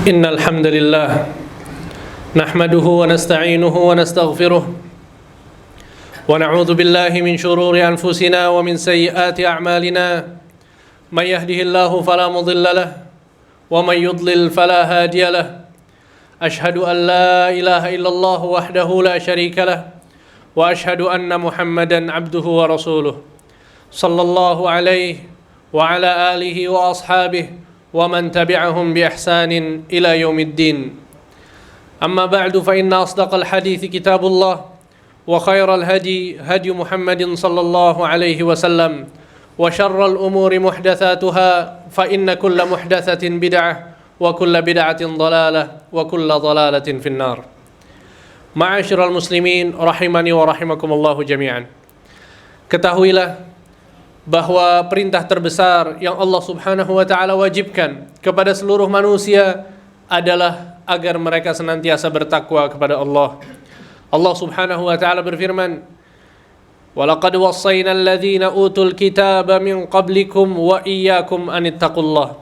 إن الحمد لله نحمده ونستعينه ونستغفره ونعوذ بالله من شرور أنفسنا ومن سيئات أعمالنا من يهده الله فلا مضل له ومن يضلل فلا هادي له أشهد أن لا إله إلا الله وحده لا شريك له وأشهد أن محمدا عبده ورسوله صلى الله عليه وعلى آله وأصحابه ومن تبعهم بإحسان إلى يوم الدين أما بعد فإن أصدق الحديث كتاب الله وخير الهدي هدي محمد صلى الله عليه وسلم وشر الأمور محدثاتها فإن كل محدثة بدعة وكل بدعة ضلالة وكل ضلالة في النار. Ma'asyiral muslimin rahimani wa rahimakumullah jami'an. Ketahuilah bahwa perintah terbesar yang Allah Subhanahu wa taala wajibkan kepada seluruh manusia adalah agar mereka senantiasa bertakwa kepada Allah. Allah Subhanahu wa taala berfirman, "Walaqad wassayna alladhina utul kitaba min qablikum wa iyyakum an ittaqullah."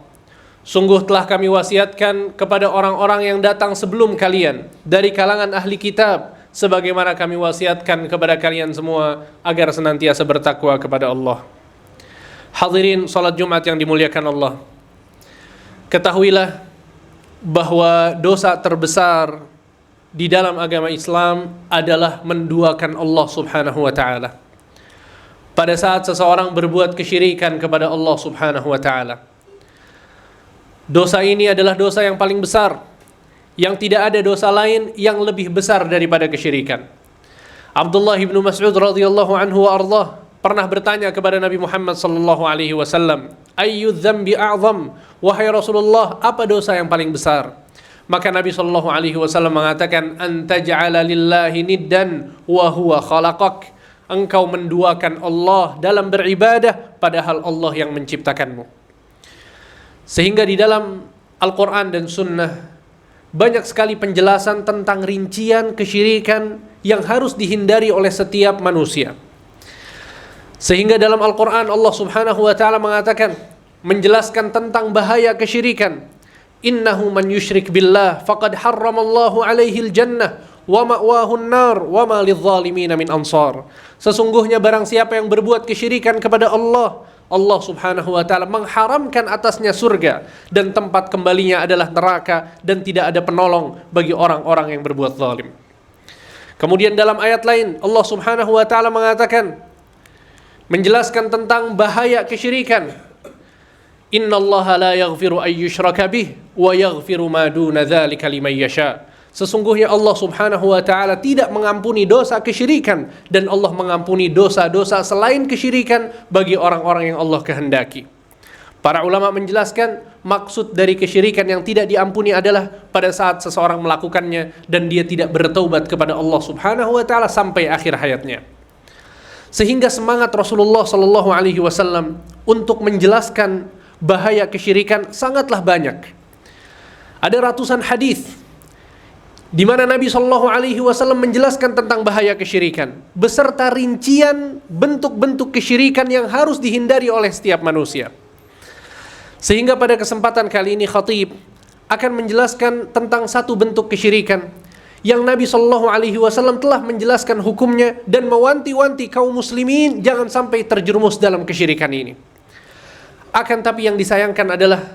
Sungguh telah kami wasiatkan kepada orang-orang yang datang sebelum kalian dari kalangan ahli kitab, sebagaimana kami wasiatkan kepada kalian semua agar senantiasa bertakwa kepada Allah. Hadirin salat Jumat yang dimuliakan Allah, ketahuilah bahwa dosa terbesar di dalam agama Islam adalah menduakan Allah Subhanahu wa taala. Pada saat seseorang berbuat kesyirikan kepada Allah Subhanahu wa taala, dosa ini adalah dosa yang paling besar, yang tidak ada dosa lain yang lebih besar daripada kesyirikan. Abdullah bin Mas'ud radhiyallahu anhu wa ardhah pernah bertanya kepada Nabi Muhammad sallallahu alaihi wasallam, "Ayyu dzambi a'zam?" Wahai Rasulullah, apa dosa yang paling besar? Maka Nabi sallallahu alaihi wasallam mengatakan, "Antaj'ala lillahi niddan wa huwa khalaqak." Engkau menduakan Allah dalam beribadah padahal Allah yang menciptakanmu. Sehingga di dalam Al-Quran dan Sunnah banyak sekali penjelasan tentang rincian kesyirikan yang harus dihindari oleh setiap manusia. Sehingga dalam Al-Quran Allah Subhanahu wa ta'ala mengatakan, menjelaskan tentang bahaya kesyirikan. Innahu man yushrik billah faqad harramallahu alaihil jannah wa ma'wahun nar wa ma lidzalimina min ansar. Sesungguhnya barang siapa yang berbuat kesyirikan kepada Allah, Allah Subhanahu wa ta'ala mengharamkan atasnya surga dan tempat kembalinya adalah neraka dan tidak ada penolong bagi orang-orang yang berbuat zalim. Kemudian dalam ayat lain Allah Subhanahu wa ta'ala mengatakan, menjelaskan tentang bahaya kesyirikan. Innallaha la yaghfiru ay yushraka bih wa yaghfiru ma duna dzalika liman yasha. Sesungguhnya Allah Subhanahu wa taala tidak mengampuni dosa kesyirikan dan Allah mengampuni dosa-dosa selain kesyirikan bagi orang-orang yang Allah kehendaki. Para ulama menjelaskan maksud dari kesyirikan yang tidak diampuni adalah pada saat seseorang melakukannya dan dia tidak bertaubat kepada Allah Subhanahu wa taala sampai akhir hayatnya. Sehingga semangat Rasulullah sallallahu alaihi wasallam untuk menjelaskan bahaya kesyirikan sangatlah banyak. Ada ratusan hadis di mana Nabi sallallahu alaihi wasallam menjelaskan tentang bahaya kesyirikan beserta rincian bentuk-bentuk kesyirikan yang harus dihindari oleh setiap manusia. Sehingga pada kesempatan kali ini khatib akan menjelaskan tentang satu bentuk kesyirikan yang Nabi sallallahu alaihi wasallam telah menjelaskan hukumnya dan mewanti-wanti kaum muslimin jangan sampai terjerumus dalam kesyirikan ini. Akan tapi yang disayangkan adalah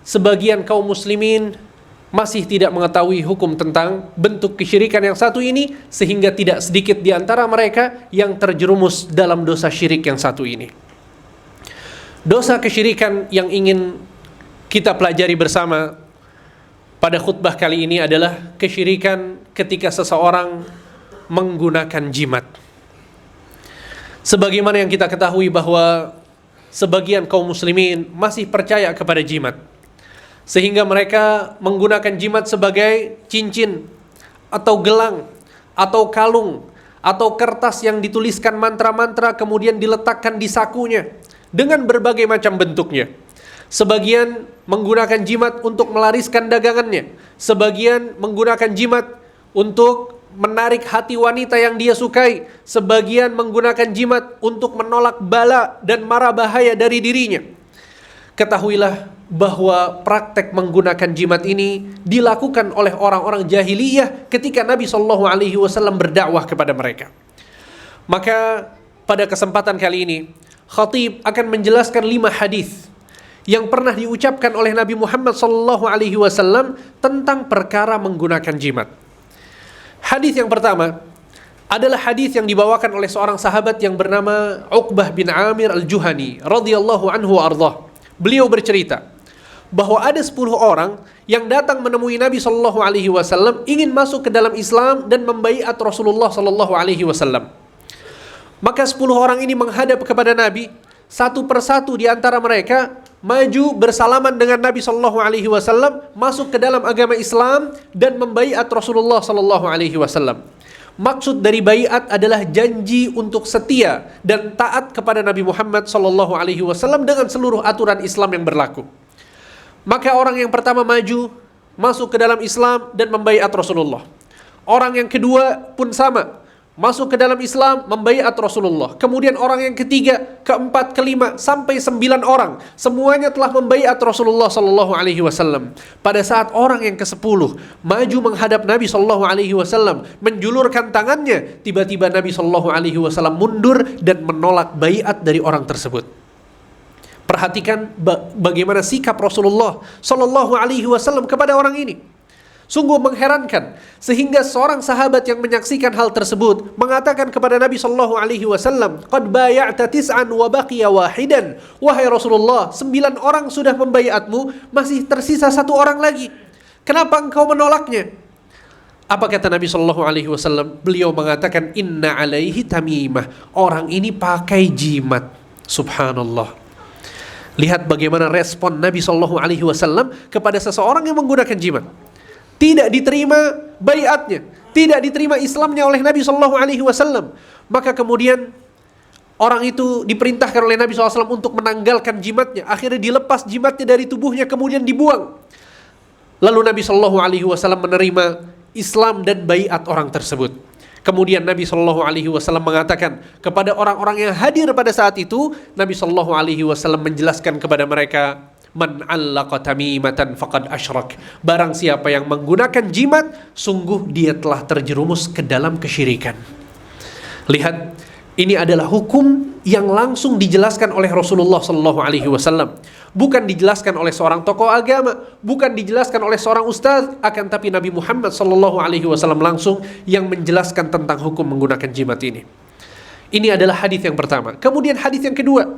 sebagian kaum muslimin masih tidak mengetahui hukum tentang bentuk kesyirikan yang satu ini, sehingga tidak sedikit di antara mereka yang terjerumus dalam dosa syirik yang satu ini. Dosa kesyirikan yang ingin kita pelajari bersama pada khutbah kali ini adalah kesyirikan ketika seseorang menggunakan jimat. Sebagaimana yang kita ketahui bahwa sebagian kaum muslimin masih percaya kepada jimat, sehingga mereka menggunakan jimat sebagai cincin atau gelang atau kalung atau kertas yang dituliskan mantra-mantra kemudian diletakkan di sakunya dengan berbagai macam bentuknya. Sebagian menggunakan jimat untuk melariskan dagangannya, sebagian menggunakan jimat untuk menarik hati wanita yang dia sukai, sebagian menggunakan jimat untuk menolak bala dan mara bahaya dari dirinya. ketahuilah bahwa praktek menggunakan jimat ini dilakukan oleh orang-orang jahiliyah ketika Nabi Shallallahu Alaihi Wasallam berdakwah kepada mereka. Maka pada kesempatan kali ini, khatib akan menjelaskan 5 hadis yang pernah diucapkan oleh Nabi Muhammad Shallallahu Alaihi Wasallam tentang perkara menggunakan jimat. Hadis yang pertama adalah hadis yang dibawakan oleh seorang sahabat yang bernama Uqbah bin Amir al-Juhani radhiyallahu anhu wa ardhah. Beliau bercerita bahwa ada 10 orang yang datang menemui Nabi Shallallahu Alaihi Wasallam ingin masuk ke dalam Islam dan membaiat Rasulullah Shallallahu Alaihi Wasallam. Maka 10 orang ini menghadap kepada Nabi, satu persatu di antara mereka maju bersalaman dengan Nabi Shallallahu Alaihi Wasallam, masuk ke dalam agama Islam dan membaiat Rasulullah Shallallahu Alaihi Wasallam. Maksud dari baiat adalah janji untuk setia dan taat kepada Nabi Muhammad Shallallahu Alaihi Wasallam dengan seluruh aturan Islam yang berlaku. Maka orang yang pertama maju, masuk ke dalam Islam dan membaiat Rasulullah. Orang yang kedua pun sama, masuk ke dalam Islam, membaiat Rasulullah. Kemudian orang yang ketiga, keempat, kelima, sampai 9 orang, semuanya telah membaiat Rasulullah Sallallahu Alaihi Wasallam. Pada saat orang yang ke-10 maju menghadap Nabi Sallallahu Alaihi Wasallam, menjulurkan tangannya, tiba-tiba Nabi Sallallahu Alaihi Wasallam mundur dan menolak baiat dari orang tersebut. Perhatikan bagaimana sikap Rasulullah Sallallahu Alaihi Wasallam kepada orang ini. Sungguh mengherankan, sehingga seorang sahabat yang menyaksikan hal tersebut mengatakan kepada Nabi Sallallahu Alaihi Wasallam, "Qad bay'ata tis'an wa baqiya wahidan." Wahai Rasulullah, 9 orang sudah membaiatmu, masih tersisa 1 orang lagi. Kenapa engkau menolaknya? Apa kata Nabi Sallallahu Alaihi Wasallam? Beliau mengatakan, "Inna alaihi tamimah." Orang ini pakai jimat. Subhanallah. Lihat bagaimana respon Nabi Shallallahu Alaihi Wasallam kepada seseorang yang menggunakan jimat. Tidak diterima baiatnya, tidak diterima Islamnya oleh Nabi Shallallahu Alaihi Wasallam. Maka kemudian orang itu diperintahkan oleh Nabi SAW untuk menanggalkan jimatnya. Akhirnya dilepas jimatnya dari tubuhnya, kemudian dibuang. Lalu Nabi Shallallahu Alaihi Wasallam menerima Islam dan baiat orang tersebut. Kemudian Nabi Shallallahu Alaihi Wasallam mengatakan kepada orang-orang yang hadir pada saat itu, Nabi Shallallahu Alaihi Wasallam menjelaskan kepada mereka, "Man 'allaqa tamimatan faqad asyrak." Barang siapa yang menggunakan jimat, sungguh dia telah terjerumus ke dalam kesyirikan. Lihat, ini adalah hukum yang langsung dijelaskan oleh Rasulullah Shallallahu Alaihi Wasallam. Bukan dijelaskan oleh seorang tokoh agama, bukan dijelaskan oleh seorang ustaz, akan tapi Nabi Muhammad Shallallahu Alaihi Wasallam langsung yang menjelaskan tentang hukum menggunakan jimat ini. Ini adalah hadis yang pertama. Kemudian hadis yang kedua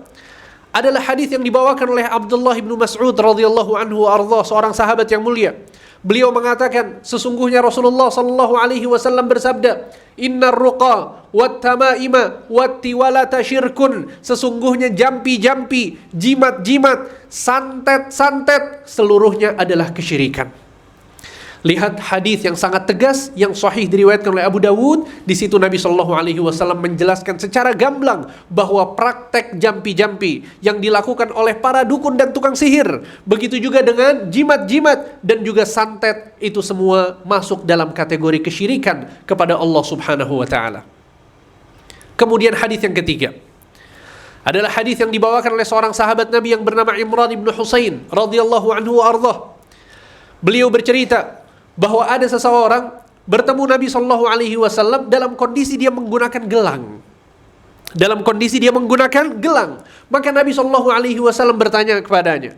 adalah hadis yang dibawakan oleh Abdullah bin Mas'ud radhiyallahu anhu arda, seorang sahabat yang mulia. Beliau mengatakan, sesungguhnya Rasulullah sallallahu alaihi wasallam bersabda, "Innar ruqa wat tamaima wat tiwalata syirkun." Sesungguhnya jampi-jampi, jimat-jimat, santet-santet, seluruhnya adalah kesyirikan. Lihat hadis yang sangat tegas yang sahih diriwayatkan oleh Abu Dawud. Di situ Nabi Shallallahu Alaihi Wasallam menjelaskan secara gamblang bahwa praktek jampi-jampi yang dilakukan oleh para dukun dan tukang sihir, begitu juga dengan jimat-jimat dan juga santet, itu semua masuk dalam kategori kesyirikan kepada Allah Subhanahu Wa Taala. Kemudian hadis yang ketiga adalah hadis yang dibawakan oleh seorang sahabat Nabi yang bernama Imran bin Husain radhiyallahu anhu arda. Beliau bercerita bahwa ada seseorang bertemu Nabi Shallallahu Alaihi Wasallam dalam kondisi dia menggunakan gelang. Dalam kondisi dia menggunakan gelang, maka Nabi Shallallahu Alaihi Wasallam bertanya kepadanya,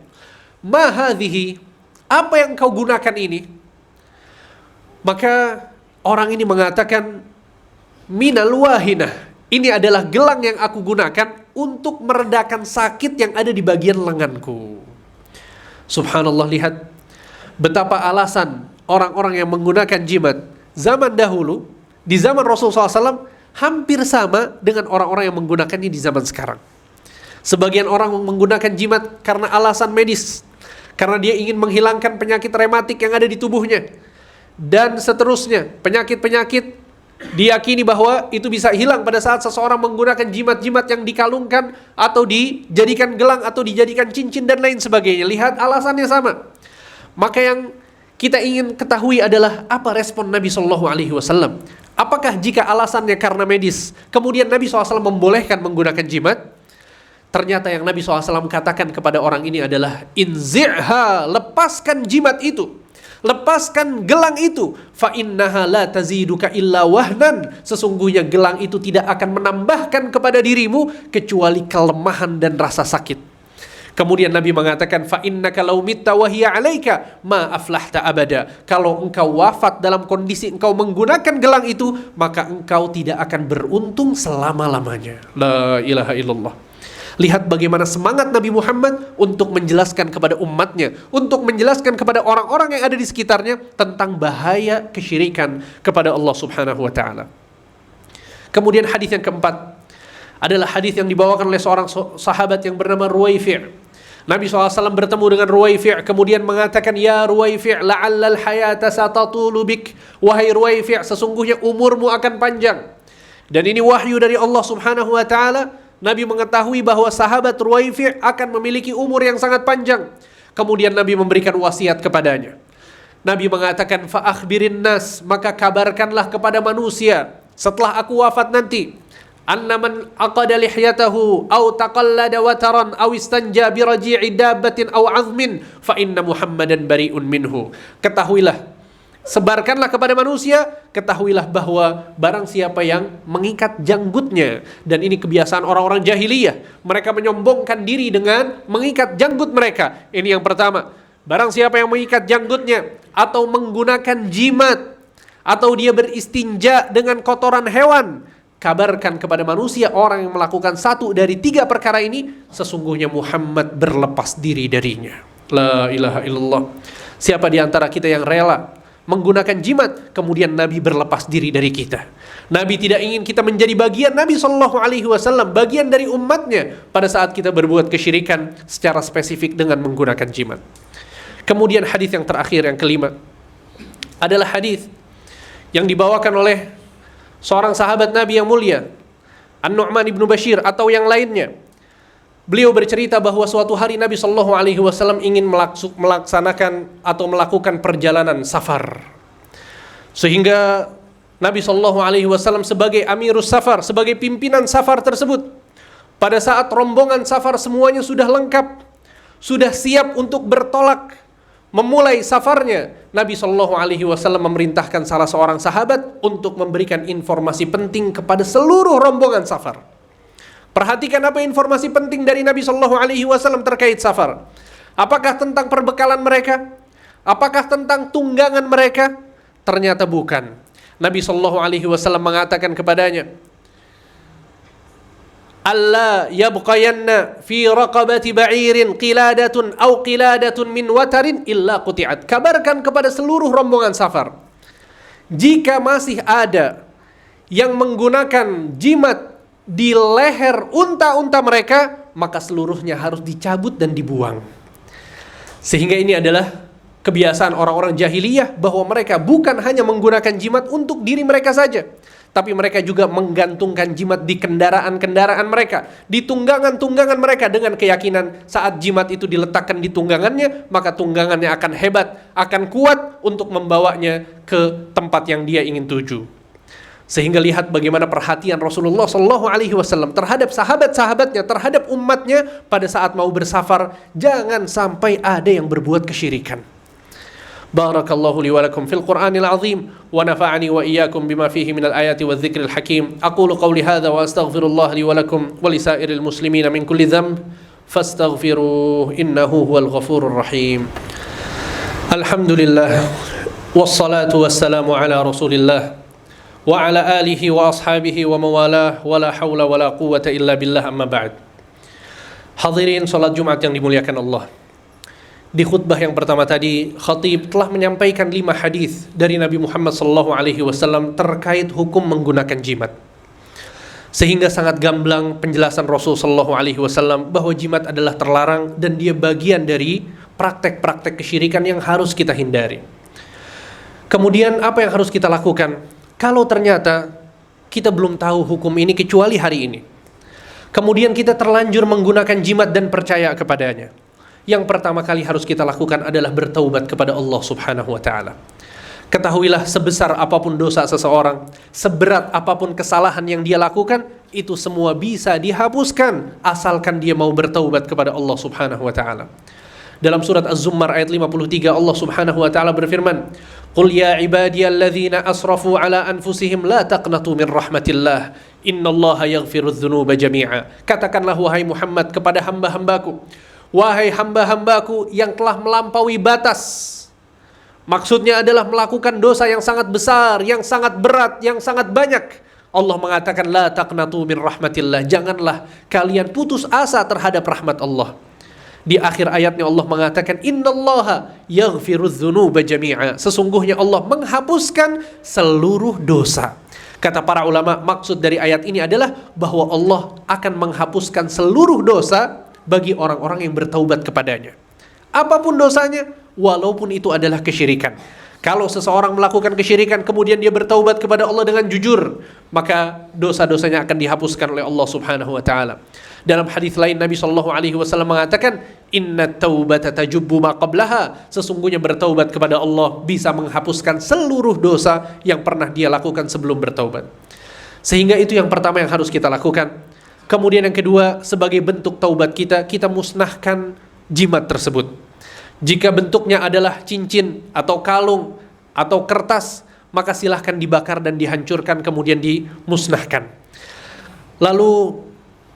"Ma hadhihi?" Apa yang kau gunakan ini? Maka orang ini mengatakan, "Minal wahinah." Ini adalah gelang yang aku gunakan untuk meredakan sakit yang ada di bagian lenganku. Subhanallah, lihat betapa alasan orang-orang yang menggunakan jimat zaman dahulu, di zaman Rasulullah SAW, hampir sama dengan orang-orang yang menggunakannya di zaman sekarang. Sebagian orang menggunakan jimat karena alasan medis, karena dia ingin menghilangkan penyakit rematik yang ada di tubuhnya, dan seterusnya. Penyakit-penyakit diyakini bahwa itu bisa hilang pada saat seseorang menggunakan jimat-jimat yang dikalungkan atau dijadikan gelang atau dijadikan cincin dan lain sebagainya. Lihat, alasannya sama. Maka yang kita ingin ketahui adalah apa respon Nabi Shallallahu Alaihi Wasallam. Apakah jika alasannya karena medis, kemudian Nabi SAW membolehkan menggunakan jimat? Ternyata yang Nabi SAW katakan kepada orang ini adalah inzi'ha, lepaskan jimat itu, lepaskan gelang itu. Fa innaha la taziduka illa wahnan, sesungguhnya gelang itu tidak akan menambahkan kepada dirimu kecuali kelemahan dan rasa sakit. Kemudian Nabi mengatakan, fa innaka law mitta wa hiya 'alaika ma aflahta abada. Kalau engkau wafat dalam kondisi engkau menggunakan gelang itu, maka engkau tidak akan beruntung selama-lamanya. La ilaha illallah. Lihat bagaimana semangat Nabi Muhammad untuk menjelaskan kepada umatnya, untuk menjelaskan kepada orang-orang yang ada di sekitarnya tentang bahaya kesyirikan kepada Allah Subhanahu wa taala. Kemudian hadis yang keempat adalah hadis yang dibawakan oleh seorang sahabat yang bernama Ruwaifi'. Nabi SAW bertemu dengan Ruwaifi', kemudian mengatakan, ya Ruwaifi', la'allal hayata satatulu bik. Wahai Ruwaifi', sesungguhnya umurmu akan panjang. Dan ini wahyu dari Allah Subhanahu wa taala. Nabi mengetahui bahwa sahabat Ruwaifi' akan memiliki umur yang sangat panjang. Kemudian Nabi memberikan wasiat kepadanya. Nabi mengatakan, fa akhbirin nas, maka kabarkanlah kepada manusia setelah aku wafat nanti, anna man aqada lihyatahu aw taqallada wataran aw istanja bi raji'i dabbatin aw 'azmin fa inna Muhammadan bari'un minhu. Ketahuilah, sebarkanlah kepada manusia, ketahuilah bahwa barang siapa yang mengikat janggutnya, dan ini kebiasaan orang-orang jahiliyah, mereka menyombongkan diri dengan mengikat janggut mereka. Ini yang pertama. Barang siapa yang mengikat janggutnya atau menggunakan jimat atau dia beristinja dengan kotoran hewan, kabarkan kepada manusia orang yang melakukan satu dari 3 perkara ini, sesungguhnya Muhammad berlepas diri darinya. La ilaha illallah. Siapa di antara kita yang rela menggunakan jimat, kemudian Nabi berlepas diri dari kita? Nabi tidak ingin kita menjadi bagian Nabi SAW, bagian dari umatnya pada saat kita berbuat kesyirikan secara spesifik dengan menggunakan jimat. Kemudian hadis yang terakhir, yang kelima, adalah hadis yang dibawakan oleh seorang sahabat Nabi yang mulia, An-Nu'man ibnu Bashir atau yang lainnya. Beliau bercerita bahwa suatu hari Nabi SAW ingin melaksanakan atau melakukan perjalanan safar. Sehingga Nabi SAW sebagai amirus safar, sebagai pimpinan safar tersebut, pada saat rombongan safar semuanya sudah lengkap, sudah siap untuk bertolak memulai safarnya, Nabi SAW memerintahkan salah seorang sahabat untuk memberikan informasi penting kepada seluruh rombongan safar. Perhatikan apa informasi penting dari Nabi SAW terkait safar. Apakah tentang perbekalan mereka? Apakah tentang tunggangan mereka? Ternyata bukan. Nabi SAW mengatakan kepadanya, alla yabqayanna fi raqabati ba'irin qiladatun aw qiladatun min watarin illa quti'at. Kabarkan kepada seluruh rombongan safar, jika masih ada yang menggunakan jimat di leher unta-unta mereka, maka seluruhnya harus dicabut dan dibuang. Sehingga ini adalah kebiasaan orang-orang jahiliyah, bahwa mereka bukan hanya menggunakan jimat untuk diri mereka saja, tapi mereka juga menggantungkan jimat di kendaraan-kendaraan mereka, di tunggangan-tunggangan mereka, dengan keyakinan saat jimat itu diletakkan di tunggangannya, maka tunggangannya akan hebat, akan kuat untuk membawanya ke tempat yang dia ingin tuju. Sehingga lihat bagaimana perhatian Rasulullah SAW terhadap sahabat-sahabatnya, terhadap umatnya pada saat mau bersafar. Jangan sampai ada yang berbuat kesyirikan. Barakallahu li wa lakum fil Qur'anil azim wa nafa'ani wa iyyakum bima fihi minal ayati wadh dzikril hakim. Aqulu qawli hadza wa astaghfirullah li wa lakum wa li sa'iril muslimina min kulli dhanb fastaghfiruhu innahu huwal ghafurur rahim. Alhamdulillah wassalatu wassalamu ala Rasulillah wa ala alihi wa ashabihi wa mawalah wa la hawla wa la quwwata illa billah, amma ba'd. Hadirin salat Jumat yang dimuliakan Allah. Di khutbah yang pertama tadi, khatib telah menyampaikan 5 hadis dari Nabi Muhammad SAW terkait hukum menggunakan jimat. Sehingga sangat gamblang penjelasan Rasul SAW bahwa jimat adalah terlarang dan dia bagian dari praktek-praktek kesyirikan yang harus kita hindari. Kemudian apa yang harus kita lakukan kalau ternyata kita belum tahu hukum ini kecuali hari ini? Kemudian kita terlanjur menggunakan jimat dan percaya kepadanya. Yang pertama kali harus kita lakukan adalah bertaubat kepada Allah Subhanahu wa taala. Ketahuilah, sebesar apapun dosa seseorang, seberat apapun kesalahan yang dia lakukan, itu semua bisa dihapuskan asalkan dia mau bertaubat kepada Allah Subhanahu wa taala. Dalam surat Az-Zumar ayat 53 Allah Subhanahu wa taala berfirman, "Qul ya ibadiyalladzina asrafu ala anfusihim la taqnatu min rahmatillah, innallaha yaghfirudz dzunuba jami'a." Katakanlah wahai Muhammad kepada hamba-hambaku, wahai hamba-hambaku yang telah melampaui batas. Maksudnya adalah melakukan dosa yang sangat besar, yang sangat berat, yang sangat banyak. Allah mengatakan la taqnatu min rahmatillah, janganlah kalian putus asa terhadap rahmat Allah. Di akhir ayatnya Allah mengatakan innallaha yaghfirudz dzunuba jami'a. Sesungguhnya Allah menghapuskan seluruh dosa. Kata para ulama, maksud dari ayat ini adalah bahwa Allah akan menghapuskan seluruh dosa bagi orang-orang yang bertaubat kepadanya. Apapun dosanya, walaupun itu adalah kesyirikan. Kalau seseorang melakukan kesyirikan kemudian dia bertaubat kepada Allah dengan jujur, maka dosa-dosanya akan dihapuskan oleh Allah Subhanahu wa taala. Dalam hadis lain Nabi sallallahu alaihi wasallam mengatakan, "Innat taubata tajubbu ma qablaha." Sesungguhnya bertaubat kepada Allah bisa menghapuskan seluruh dosa yang pernah dia lakukan sebelum bertaubat. Sehingga itu yang pertama yang harus kita lakukan. Kemudian yang kedua, sebagai bentuk taubat kita musnahkan jimat tersebut. Jika bentuknya adalah cincin atau kalung atau kertas, maka silahkan dibakar dan dihancurkan kemudian dimusnahkan. Lalu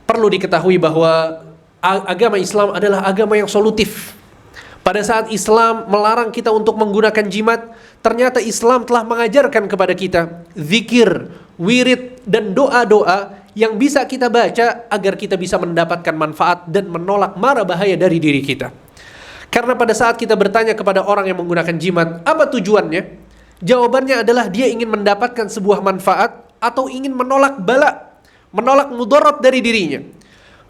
perlu diketahui bahwa agama Islam adalah agama yang solutif. Pada saat Islam melarang kita untuk menggunakan jimat, ternyata Islam telah mengajarkan kepada kita zikir, wirid, dan doa-doa yang bisa kita baca agar kita bisa mendapatkan manfaat dan menolak mara bahaya dari diri kita. Karena pada saat kita bertanya kepada orang yang menggunakan jimat, apa tujuannya? Jawabannya adalah dia ingin mendapatkan sebuah manfaat atau ingin menolak bala, menolak mudarat dari dirinya.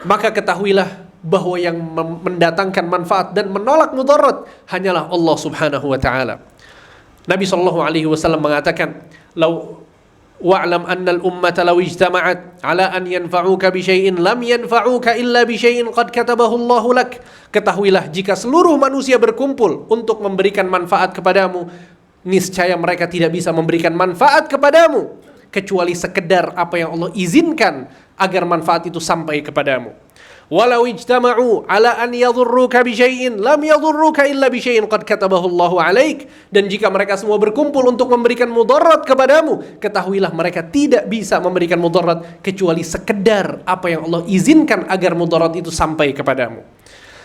Maka ketahuilah bahwa yang mendatangkan manfaat dan menolak mudarat hanyalah Allah Subhanahu wa taala. Nabi sallallahu alaihi wasallam mengatakan, wa'lam anna al-ummata law ijtama'at ala an yanfa'uka bi syai'in lam yanfa'uka illa bi syai'in qad katabahu Allahu lak. Ketahuilah jika seluruh manusia berkumpul untuk memberikan manfaat kepadamu, niscaya mereka tidak bisa memberikan manfaat kepadamu kecuali sekedar apa yang Allah izinkan agar manfaat itu sampai kepadamu. Walau ijtama'u ala an yadhurruka bi syai'in lam yadhurruka illa bi syai'in qad katabahu Allahu 'alaik. Dan jika mereka semua berkumpul untuk memberikan mudarat kepadamu, ketahuilah mereka tidak bisa memberikan mudarat kecuali sekedar apa yang Allah izinkan agar mudarat itu sampai kepadamu.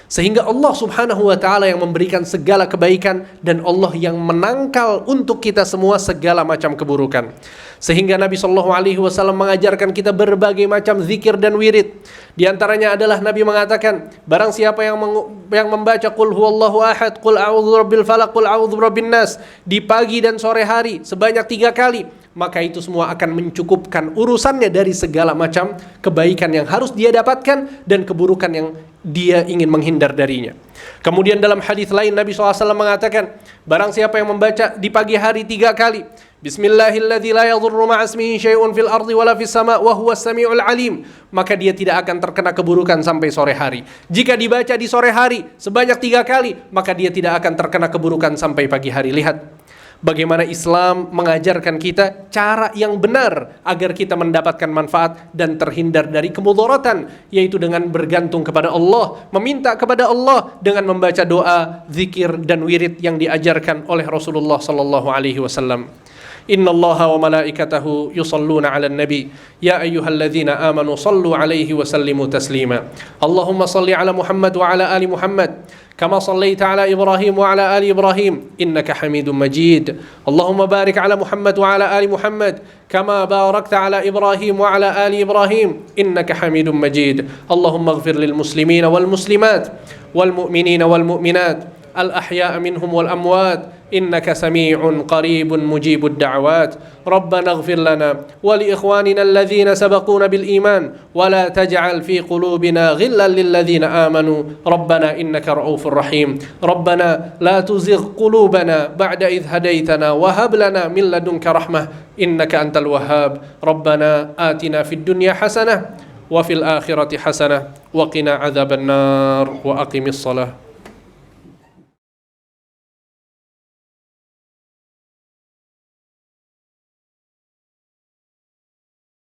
Sehingga Allah Subhanahu wa taala yang memberikan segala kebaikan dan Allah yang menangkal untuk kita semua segala macam keburukan. Sehingga Nabi sallallahu alaihi wasallam mengajarkan kita berbagai macam zikir dan wirid. Di antaranya adalah Nabi mengatakan, barang siapa yang membaca qul huwallahu ahad, qul a'udzu birabbil falaq, qul a'udzu birabbin nas di pagi dan sore hari sebanyak 3 kali, maka itu semua akan mencukupkan urusannya dari segala macam kebaikan yang harus dia dapatkan dan keburukan yang dia ingin menghindar darinya. Kemudian dalam hadis lain Nabi SAW mengatakan, barang siapa yang membaca di pagi hari 3 kali, Bismillahilladzi la yadhurru ma'asmihi syai'un fil ardi wala fis sama' wa huwas sami'ul alim, maka dia tidak akan terkena keburukan sampai sore hari. Jika dibaca di sore hari sebanyak 3 kali, maka dia tidak akan terkena keburukan sampai pagi hari. Lihat bagaimana Islam mengajarkan kita cara yang benar agar kita mendapatkan manfaat dan terhindar dari kemudaratan, yaitu dengan bergantung kepada Allah, meminta kepada Allah dengan membaca doa, zikir dan wirid yang diajarkan oleh Rasulullah sallallahu alaihi wasallam. Innallaha wa malaikatahu yusalluna 'alan nabi ya ayyuhalladzina amanu sallu 'alaihi wa sallimu taslima. Allahumma salli 'ala Muhammad wa 'ala ali Muhammad كما صليت على إبراهيم وعلى آل إبراهيم إنك حميد مجيد. اللهم بارك على محمد وعلى آل محمد كما باركت على إبراهيم وعلى آل إبراهيم إنك حميد مجيد. اللهم اغفر للمسلمين والمسلمات والمؤمنين والمؤمنات الأحياء منهم والأموات إنك سميع قريب مجيب الدعوات. ربنا اغفر لنا ولإخواننا الذين سبقونا بالإيمان ولا تجعل في قلوبنا غلا للذين آمنوا ربنا إنك رؤوف رحيم. ربنا لا تزغ قلوبنا بعد إذ هديتنا وهب لنا من لدنك رحمة إنك أنت الوهاب. ربنا آتنا في الدنيا حسنة وفي الآخرة حسنة وقنا عذاب النار وأقم الصلاة.